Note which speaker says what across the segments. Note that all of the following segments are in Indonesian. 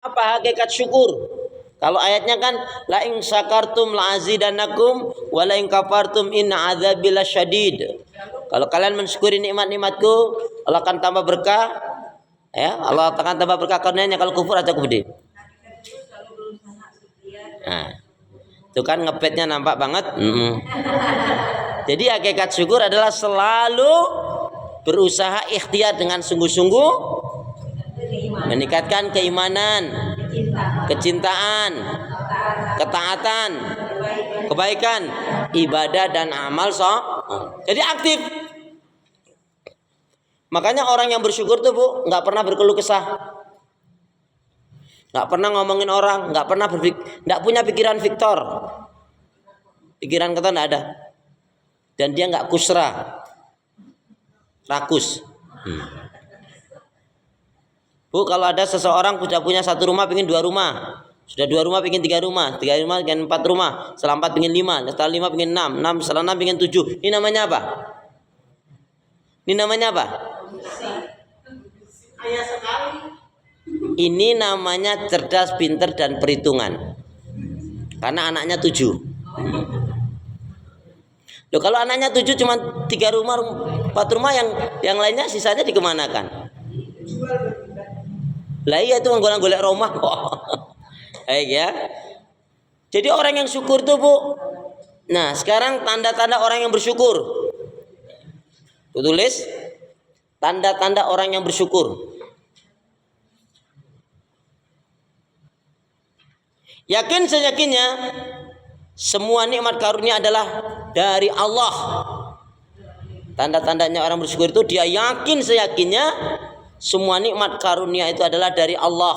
Speaker 1: Apa hakikat syukur? Kalau ayatnya kan la in syakartum la azidannakum wa la in kafartum inna adzabi lasyadid. Kalau kalian mensyukuri nikmat-nikmatku, Allah akan tambah berkah. Ya, Allah akan tambah berkah karenanya. Kalau kufur aja pedih. Nah, itu kan ngepetnya nampak banget. Jadi hakikat syukur adalah selalu berusaha ikhtiar dengan sungguh-sungguh meningkatkan keimanan, kecintaan, ketaatan, kebaikan, ibadah dan amal Jadi aktif. Makanya orang yang bersyukur tuh Bu, nggak pernah berkeluh kesah, nggak pernah ngomongin orang, nggak punya pikiran Victor, pikiran kata nggak ada, dan dia nggak kusra, rakus. Bu, kalau ada seseorang sudah punya satu rumah, pingin dua rumah, sudah dua rumah, pingin tiga rumah pingin empat rumah, setelah empat pingin lima, setelah lima pingin enam, setelah enam pingin tujuh. Ini namanya apa? Ini namanya cerdas, pinter dan perhitungan. Karena anaknya 7. Loh, kalau anaknya 7 cuma 3 rumah, 4 rumah, yang lainnya sisanya dikemanakan? Lah iya, itu golek rumah kok. Baik ya. Jadi orang yang syukur tuh Bu. Nah, sekarang tanda-tanda orang yang bersyukur. Tulis tanda-tanda orang yang bersyukur. Yakin seyakinnya semua nikmat karunia adalah dari Allah. Tanda-tandanya orang bersyukur itu dia yakin seyakinnya semua nikmat karunia itu adalah dari Allah.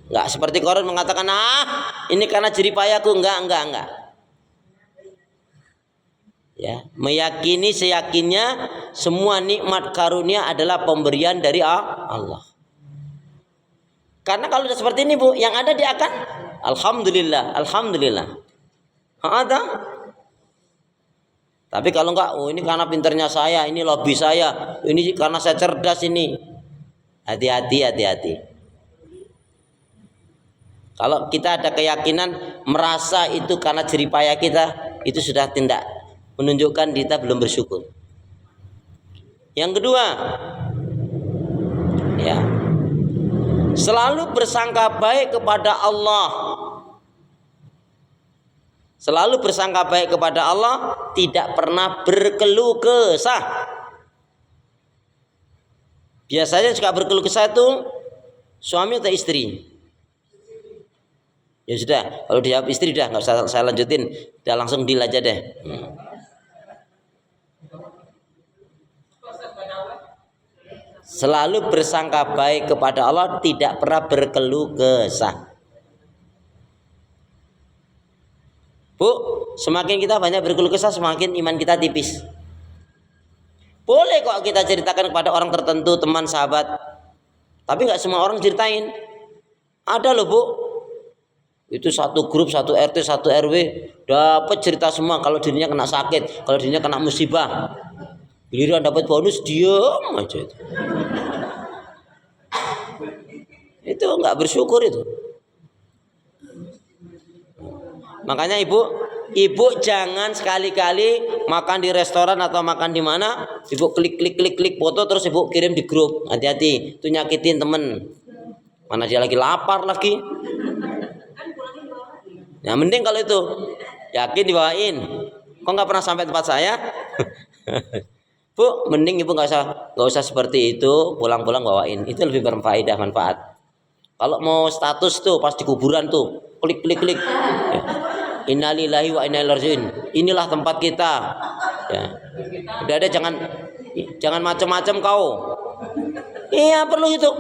Speaker 1: Enggak seperti Qarun mengatakan, ini karena jeripayaku. Enggak. Ya, meyakini seyakinnya semua nikmat karunia adalah pemberian dari Allah. Karena kalau sudah seperti ini Bu, yang ada dia akan alhamdulillah. Ada. Tapi kalau enggak, ini karena pinternya saya, ini lobby saya, ini karena saya cerdas ini. Hati-hati. Kalau kita ada keyakinan merasa itu karena jeripaya kita, itu sudah tindak menunjukkan kita belum bersyukur. Yang kedua, ya, selalu bersangka baik kepada Allah. Selalu bersangka baik kepada Allah, tidak pernah berkeluh kesah. Biasanya suka berkeluh kesah itu suami atau istri. Ya sudah, kalau dijawab istri udah nggak usah saya lanjutin, udah langsung deal aja deh. Selalu bersangka baik kepada Allah, tidak pernah berkeluh kesah. Bu, semakin kita banyak berkeluh kesah, semakin iman kita tipis. Boleh kok kita ceritakan kepada orang tertentu, teman, sahabat, tapi nggak semua orang ceritain. Ada loh Bu, itu satu grup, satu RT, satu RW dapat cerita semua kalau dirinya kena sakit, kalau dirinya kena musibah. Giliran dapat bonus, diam aja itu. Itu nggak bersyukur itu. Makanya ibu jangan sekali-kali makan di restoran atau makan di mana, ibu klik foto terus ibu kirim di grup. Hati-hati, itu nyakitin temen. Mana dia lagi lapar lagi. Ya mending kalau itu yakin dibawain. Kok nggak pernah sampai tempat saya? Bu, mending ibu nggak usah seperti itu, pulang-pulang bawain. Itu lebih berfaedah, manfaat. Kalau mau status tuh pas di kuburan tuh klik. Ya. Innalillahi wa inna ilaihi raji'un. Inilah tempat kita. Ya. Udah ada, jangan macam-macam kau. Iya, perlu itu.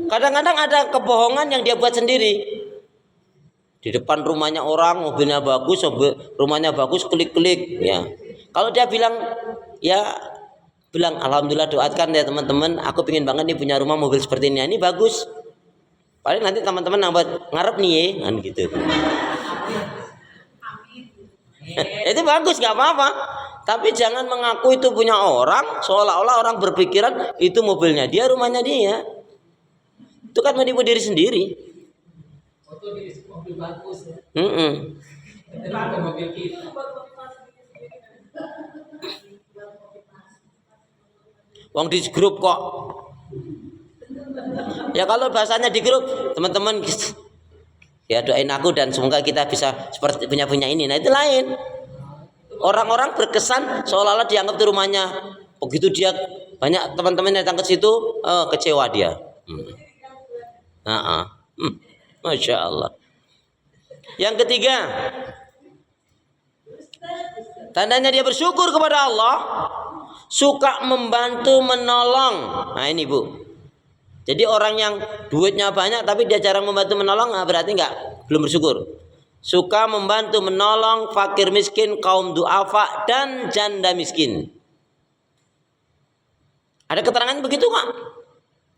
Speaker 1: Kadang-kadang ada kebohongan yang dia buat sendiri. Di depan rumahnya orang, mobilnya bagus, rumahnya bagus, klik. Ya. Kalau dia bilang alhamdulillah, doakan ya teman-teman, aku pengen banget nih punya rumah mobil seperti ini. Ini bagus. Paling nanti teman-teman ngarep nih kan gitu. Itu bagus, nggak apa-apa. Tapi jangan mengaku itu punya orang, seolah-olah orang berpikiran itu mobilnya dia, rumahnya dia. Itu kan menipu diri sendiri.
Speaker 2: Foto di mobil bagus ya. Itu ada mobil kita.
Speaker 1: Wong di grup kok. Ya kalau bahasanya di grup, teman-teman ya doain aku dan semoga kita bisa seperti punya ini. Nah itu lain. Orang-orang berkesan seolah-olah dianggap itu rumahnya. Begitu dia banyak teman-teman yang datang ke situ, kecewa dia. Masya Allah. Yang ketiga, tandanya dia bersyukur kepada Allah, suka membantu menolong. Nah ini Bu. Jadi orang yang duitnya banyak tapi dia jarang membantu menolong, berarti belum bersyukur. Suka membantu menolong fakir miskin, kaum duafa dan janda miskin. Ada keterangannya begitu Kak?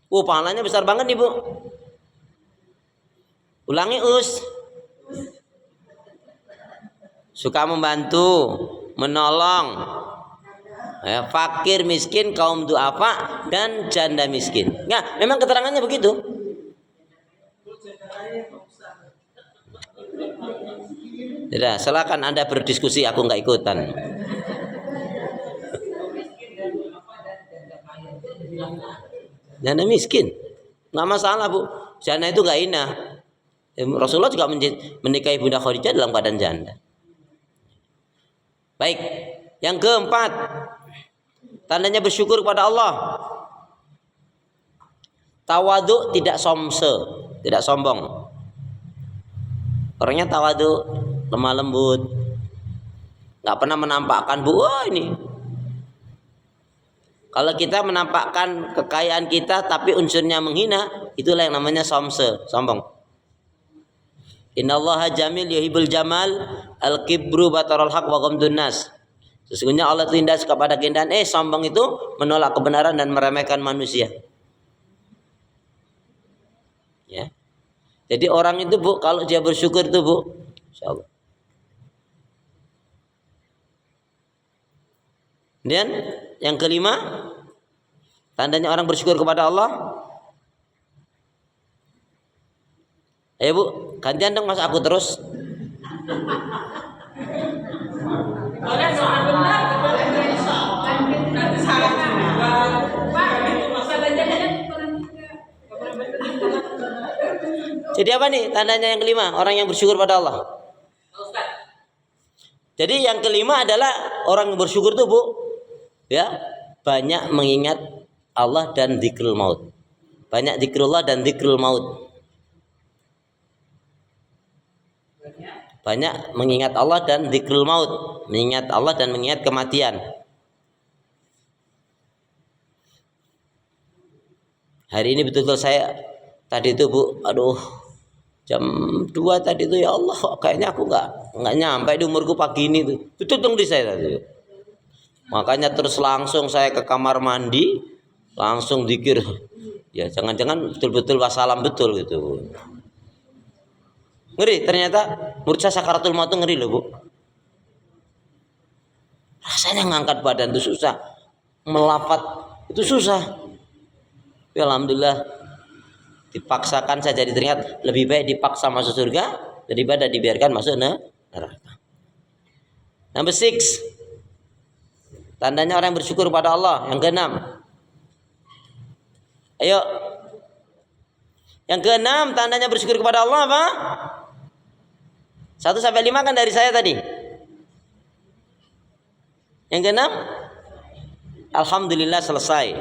Speaker 1: Pahalanya besar banget nih Bu. Ulangi Us. Suka membantu, menolong ya, fakir miskin, kaum duafa dan janda miskin. Nah, memang keterangannya begitu. Tidak, silakan Anda berdiskusi, aku nggak ikutan. Janda miskin, nggak masalah Bu. Janda itu nggak hina. Rasulullah juga menikahi Bunda Khadijah dalam keadaan janda. Baik, yang keempat, tandanya bersyukur kepada Allah. Tawadhu, tidak tidak sombong. Orangnya tawadhu, lemah lembut, nggak pernah menampakkan ini. Kalau kita menampakkan kekayaan kita tapi unsurnya menghina, itulah yang namanya sombong. Innallaha jamil yuhibbul jamal, al-kibru batarul haq wa ghamdun nas. Sesungguhnya Allah tindas kepada keindahan. Sombong itu menolak kebenaran dan meremehkan manusia. Ya. Jadi orang itu Bu, kalau dia bersyukur itu Bu, insyaallah. Dan yang kelima, tandanya orang bersyukur kepada Allah. Ayo Bu, gantian dong, masa aku terus. Jadi apa nih tandanya yang kelima, orang yang bersyukur pada Allah? Jadi yang kelima adalah orang yang bersyukur tuh Bu, ya, banyak mengingat Allah dan dzikrul maut. Banyak dzikrullah dan dzikrul maut. Banyak mengingat Allah dan dzikrul maut, mengingat Allah dan mengingat kematian. Hari ini betul-betul saya tadi itu Bu, jam 2 tadi itu, ya Allah, kayaknya aku nggak nyampe di umurku pagi ini tuh. Betul di saya tadi. Makanya terus langsung saya ke kamar mandi, langsung zikir. Ya jangan-jangan betul-betul wassalam betul gitu. Ngeri ternyata murca sakaratul maut itu ngeri loh Bu. Rasanya ngangkat badan itu susah, melafat itu susah. Ya, alhamdulillah dipaksakan saja, teringat lebih baik dipaksa masuk surga daripada dibiarkan masuk neraka. Number 6, tandanya orang yang bersyukur pada Allah. Yang keenam, ayo, yang keenam tandanya bersyukur kepada Allah apa? 1 sampai 5 kan dari saya tadi. Yang keenam, alhamdulillah selesai.